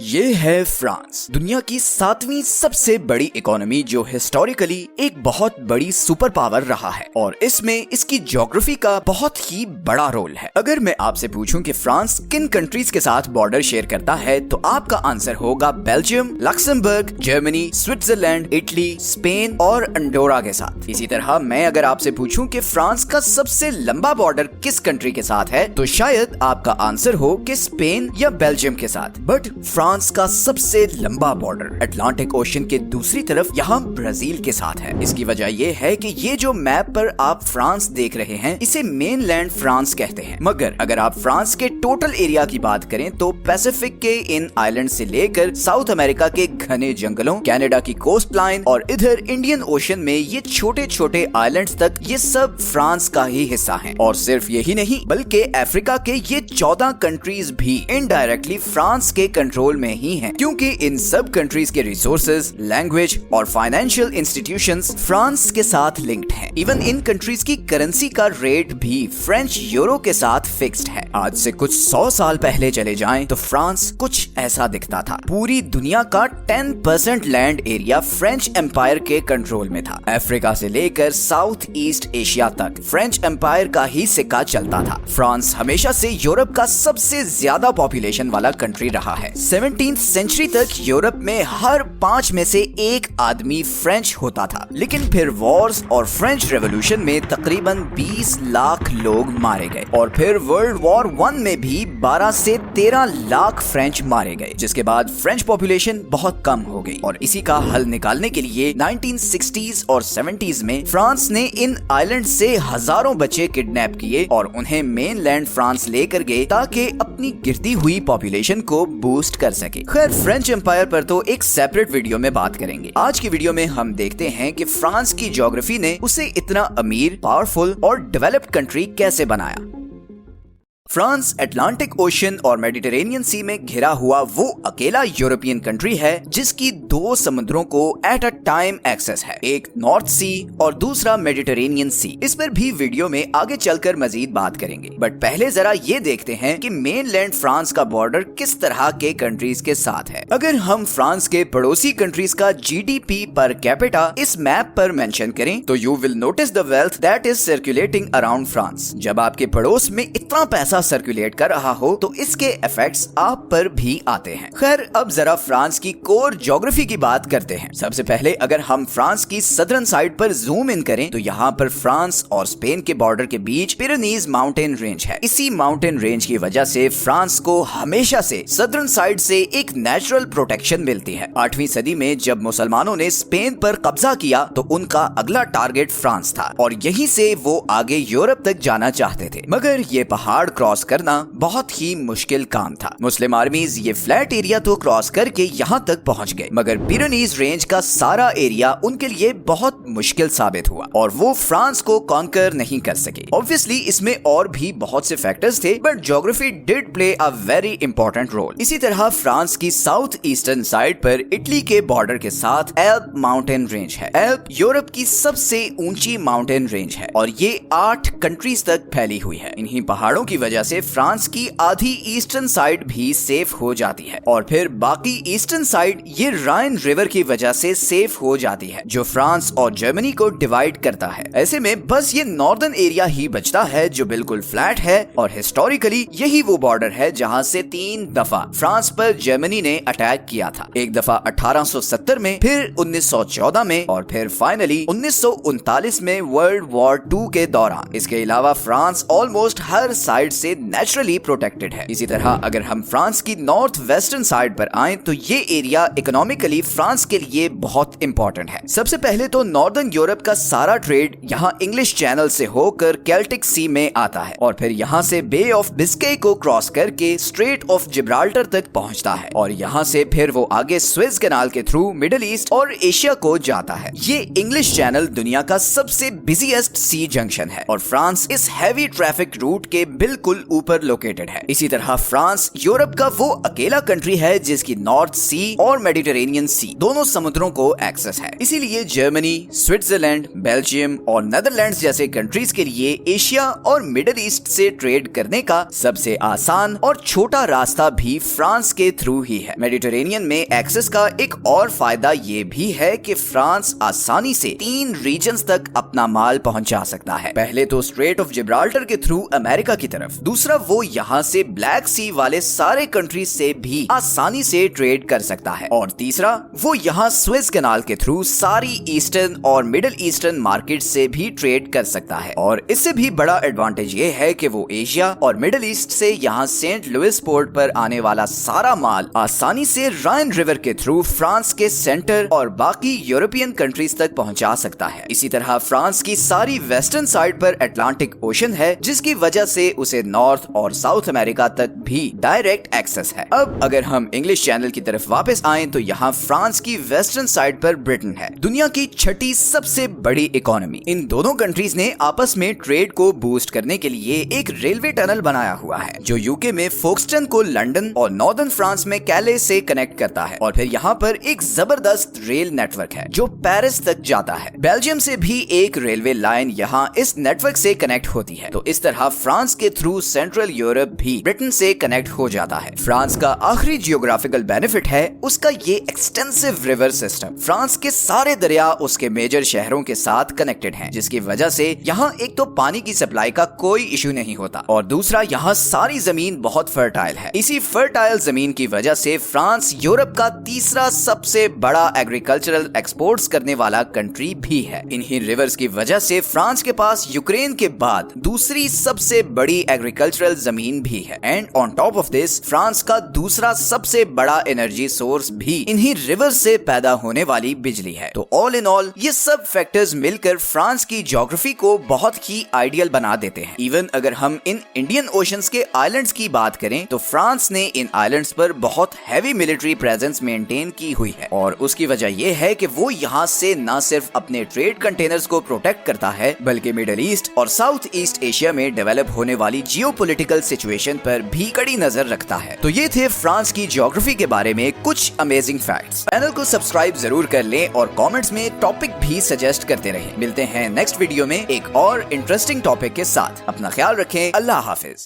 ये है फ्रांस, दुनिया की 7वीं सबसे बड़ी इकोनॉमी जो हिस्टोरिकली एक बहुत बड़ी सुपर पावर रहा है और इसमें इसकी ज्योग्राफी का बहुत ही बड़ा रोल है। अगर मैं आपसे पूछूं कि फ्रांस किन कंट्रीज के साथ बॉर्डर शेयर करता है तो आपका आंसर होगा Belgium, Luxembourg, Germany, Switzerland, Italy, Spain और अंडोरा के साथ। इसी तरह मैं अगर आपसे पूछूं कि फ्रांस का सबसे लंबा बॉर्डर किस कंट्री के साथ है तो शायद आपका आंसर हो कि स्पेन या बेल्जियम के साथ। बट फ्रांस का सबसे लंबा बॉर्डर अटलांटिक ओशन के दूसरी तरफ यहाँ ब्राजील के साथ है। इसकी वजह ये है कि ये जो मैप पर आप फ्रांस देख रहे हैं इसे मेनलैंड फ्रांस कहते हैं, मगर अगर आप फ्रांस के टोटल एरिया की बात करें तो पैसिफिक के इन आइलैंड से लेकर साउथ अमेरिका के घने जंगलों, कनाडा की कोस्ट लाइन और इधर इंडियन ओशन में ये छोटे छोटे आइलैंड्स तक ये सब फ्रांस का ही हिस्सा हैं। और सिर्फ यही नहीं बल्कि अफ्रीका के ये 14 कंट्रीज भी इनडायरेक्टली फ्रांस के कंट्रोल में ही हैं, क्योंकि इन सब कंट्रीज के रिसोर्सेज, लैंग्वेज और फाइनेंशियल इंस्टीट्यूशंस फ्रांस के साथ लिंक्ड हैं। इवन इन कंट्रीज की करेंसी का रेट भी फ्रेंच यूरो के साथ फिक्स्ड है। आज से कुछ 100 साल पहले चले जाएं तो फ्रांस कुछ ऐसा दिखता था। पूरी दुनिया का 10% लैंड एरिया फ्रेंच एम्पायर के कंट्रोल में था। अफ्रीका से लेकर साउथ ईस्ट एशिया तक फ्रेंच एम्पायर का ही सिक्का चलता था। फ्रांस हमेशा से यूरोप का सबसे ज्यादा पॉपुलेशन वाला कंट्री रहा है। 17th सेंचुरी तक यूरोप में हर 5 में से 1 आदमी फ्रेंच होता था, लेकिन फिर वॉर्स और फ्रेंच रेवोल्यूशन में तकरीबन 20 लाख लोग मारे गए और फिर वर्ल्ड वॉर 1 में भी 12 से 13 लाख फ्रेंच मारे गए, जिसके बाद फ्रेंच पॉपुलेशन बहुत कम हो गई। और इसी का हल निकालने के लिए 1960s और 70s में फ्रांस ने इन आइलैंड से हजारों बच्चे किडनैप किए और उन्हें मेनलैंड फ्रांस लेकर गए ताकि अपनी गिरती हुई पॉपुलेशन को बूस्ट कर सके। खैर, फ्रेंच एम्पायर पर तो एक सेपरेट वीडियो में बात करेंगे। आज की वीडियो में हम देखते हैं कि फ्रांस की ज्योग्राफी ने उसे इतना अमीर, पावरफुल और डेवलप्ड कंट्री कैसे बनाया। फ्रांस अटलांटिक ओशन और मेडिटेरेनियन सी में घिरा हुआ वो अकेला यूरोपियन कंट्री है जिसकी 2 समुद्रों को एट अ टाइम एक्सेस है, एक नॉर्थ सी और दूसरा मेडिटेरेनियन सी। इस पर भी वीडियो में आगे चलकर मजीद बात करेंगे, बट पहले जरा ये देखते हैं कि मेनलैंड फ्रांस का बॉर्डर किस तरह के कंट्रीज के साथ है। अगर हम फ्रांस के पड़ोसी कंट्रीज का जीडीपी पर कैपिटा इस मैप पर मेंशन करें तो you will notice the wealth that is circulating around France. जब आपके पड़ोस में इतना पैसा सर्कुलेट कर रहा हो तो इसके इफेक्ट्स आप पर भी आते हैं। खैर, अब जरा फ्रांस की कोर ज्योग्राफी की बात करते हैं। सबसे पहले अगर हम फ्रांस की सदर्न साइड पर जूम इन करें तो यहाँ पर फ्रांस और स्पेन के बॉर्डर के बीच पिरेनीज माउंटेन रेंज है। इसी माउंटेन रेंज की वजह से फ्रांस को हमेशा से सदर्न साइड से एक नेचुरल प्रोटेक्शन मिलती है। 8वीं सदी में जब मुसलमानों ने स्पेन पर कब्जा किया तो उनका अगला टारगेट फ्रांस था और यहीं से वो आगे यूरोप तक जाना चाहते थे, मगर ये पहाड़ क्रॉस करना बहुत ही मुश्किल काम था। मुस्लिम आर्मीज ये फ्लैट एरिया तो क्रॉस करके यहाँ तक पहुँच गए, मगर पिरेनीज रेंज का सारा एरिया उनके लिए बहुत मुश्किल साबित हुआ और वो फ्रांस को कॉन्कर नहीं कर सके। ऑब्वियसली इसमें और भी बहुत से फैक्टर्स थे, but geography did play a very important role. इसी तरह फ्रांस की साउथ ईस्टर्न साइड पर इटली के बॉर्डर के साथ एल्प माउंटेन रेंज है। एल्प यूरोप की सबसे ऊंची माउंटेन रेंज है और ये 8 कंट्रीज तक फैली हुई है। इन्हीं पहाड़ों की वजह से फ्रांस की आधी ईस्टर्न साइड भी सेफ हो जाती है और फिर बाकी ईस्टर्न साइड ये राइन रिवर की वजह से सेफ हो जाती है, जो फ्रांस और जर्मनी को डिवाइड करता है। ऐसे में बस ये नॉर्दर्न एरिया ही बचता है जो बिल्कुल फ्लैट है और हिस्टोरिकली यही वो बॉर्डर है जहां से 3 दफा फ्रांस पर जर्मनी ने अटैक किया था। एक दफा 1870 में, फिर 1914 में और फिर फाइनली 1939 में वर्ल्ड वॉर 2 के दौरान। इसके अलावा फ्रांस ऑलमोस्ट हर साइड से नेचुरली प्रोटेक्टेड है। इसी तरह अगर हम फ्रांस की नॉर्थ वेस्टर्न साइड पर आएं तो ये एरिया इकोनॉमिकली फ्रांस के लिए बहुत इंपॉर्टेंट है। सबसे पहले तो नॉर्दर्न यूरोप का सारा ट्रेड यहाँ इंग्लिश चैनल से होकर केल्टिक सी में आता है और फिर यहाँ से बे ऑफ बिस्के को क्रॉस करके स्ट्रेट ऑफ जिब्राल्टर तक पहुँचता है और यहाँ से फिर वो आगे स्विस कैनाल के थ्रू मिडिल ईस्ट और एशिया को जाता है। ये इंग्लिश चैनल दुनिया का सबसे बिजीएस्ट सी जंक्शन है और फ्रांस इस हैवी ट्रैफिक रूट के बिल्कुल बिल्कुल ऊपर लोकेटेड है। इसी तरह फ्रांस यूरोप का वो अकेला कंट्री है जिसकी नॉर्थ सी और मेडिटेरेनियन सी दोनों समुद्रों को एक्सेस है। इसीलिए जर्मनी, स्विट्जरलैंड, बेल्जियम और नेदरलैंड्स जैसे कंट्रीज के लिए एशिया और मिडिल ईस्ट से ट्रेड करने का सबसे आसान और छोटा रास्ता भी फ्रांस के थ्रू ही है। मेडिटेरेनियन में एक्सेस का एक और फायदा ये भी है कि फ्रांस आसानी से 3 रीजन्स तक अपना माल पहुंचा सकता है। पहले तो स्ट्रेट ऑफ जिब्राल्टर के थ्रू अमेरिका की तरफ, दूसरा वो यहाँ से ब्लैक सी वाले सारे कंट्रीज से भी आसानी से ट्रेड कर सकता है, और तीसरा वो यहाँ स्विस कैनाल के थ्रू सारी ईस्टर्न और मिडिल ईस्टर्न मार्केट से भी ट्रेड कर सकता है। और इससे भी बड़ा एडवांटेज ये है कि वो एशिया और मिडिल ईस्ट से यहाँ सेंट लुइस पोर्ट पर आने वाला सारा माल आसानी से राइन रिवर के थ्रू फ्रांस के सेंटर और बाकी यूरोपियन कंट्रीज तक पहुंचा सकता है। इसी तरह फ्रांस की सारी वेस्टर्न साइड पर अटलांटिक ओशन है, जिसकी वजह से उसे नॉर्थ और साउथ अमेरिका तक भी डायरेक्ट एक्सेस है। अब अगर हम इंग्लिश चैनल की तरफ वापस आएं तो यहाँ फ्रांस की वेस्टर्न साइड पर ब्रिटेन है, दुनिया की 6ठी सबसे बड़ी इकोनॉमी। इन दोनों कंट्रीज ने आपस में ट्रेड को बूस्ट करने के लिए एक रेलवे टनल बनाया हुआ है जो यूके में फोक्सटन को लंदन और नॉर्दर्न फ्रांस में कैले से कनेक्ट करता है, और फिर यहाँ पर एक जबरदस्त रेल नेटवर्क है जो पेरिस तक जाता है। बेल्जियम से भी एक रेलवे लाइन यहाँ इस नेटवर्क से कनेक्ट होती है। तो इस तरह फ्रांस के थ्रू सेंट्रल यूरोप भी ब्रिटेन से कनेक्ट हो जाता है। फ्रांस का आखिरी जियोग्राफिकल बेनिफिट है उसका ये एक्सटेंसिव रिवर सिस्टम। फ्रांस के सारे दरिया उसके मेजर शहरों के साथ कनेक्टेड हैं, जिसकी वजह से यहाँ एक तो पानी की सप्लाई का कोई इशू नहीं होता, और दूसरा यहाँ सारी जमीन बहुत फर्टाइल है। इसी फर्टाइल जमीन की वजह से फ्रांस यूरोप का तीसरा सबसे बड़ा एग्रीकल्चरल एक्सपोर्ट्स करने वाला कंट्री भी है। इन्हीं रिवर्स की वजह से फ्रांस के पास यूक्रेन के बाद दूसरी सबसे बड़ी एग्रीकल्चरल जमीन भी है, and on top of this France का दूसरा सबसे बड़ा एनर्जी सोर्स भी इन्हीं रिवर्स से पैदा होने वाली बिजली है। तो ऑल इन ऑल ये सब फैक्टर्स मिलकर फ्रांस की ज्योग्राफी को बहुत ही आइडियल बना देते हैं। इवन अगर हम इन इंडियन ओशंस के आइलैंड्स की बात करें तो फ्रांस ने इन आइलैंड्स पर बहुत हैवी मिलिट्री प्रेजेंस मेंटेन की हुई है, और उसकी वजह यह है कि वो यहाँ से न सिर्फ अपने ट्रेड कंटेनर्स को प्रोटेक्ट करता है बल्कि मिडिल ईस्ट और साउथ ईस्ट एशिया में डेवलप होने वाली जियोपॉलिटिकल सिचुएशन पर भी कड़ी नजर रखता है। तो ये थे फ्रांस की ज्योग्राफी के बारे में कुछ अमेजिंग फैक्ट्स। चैनल को सब्सक्राइब जरूर कर लें और कमेंट्स में टॉपिक भी सजेस्ट करते रहें। मिलते हैं नेक्स्ट वीडियो में एक और इंटरेस्टिंग टॉपिक के साथ। अपना ख्याल रखें। अल्लाह हाफिज।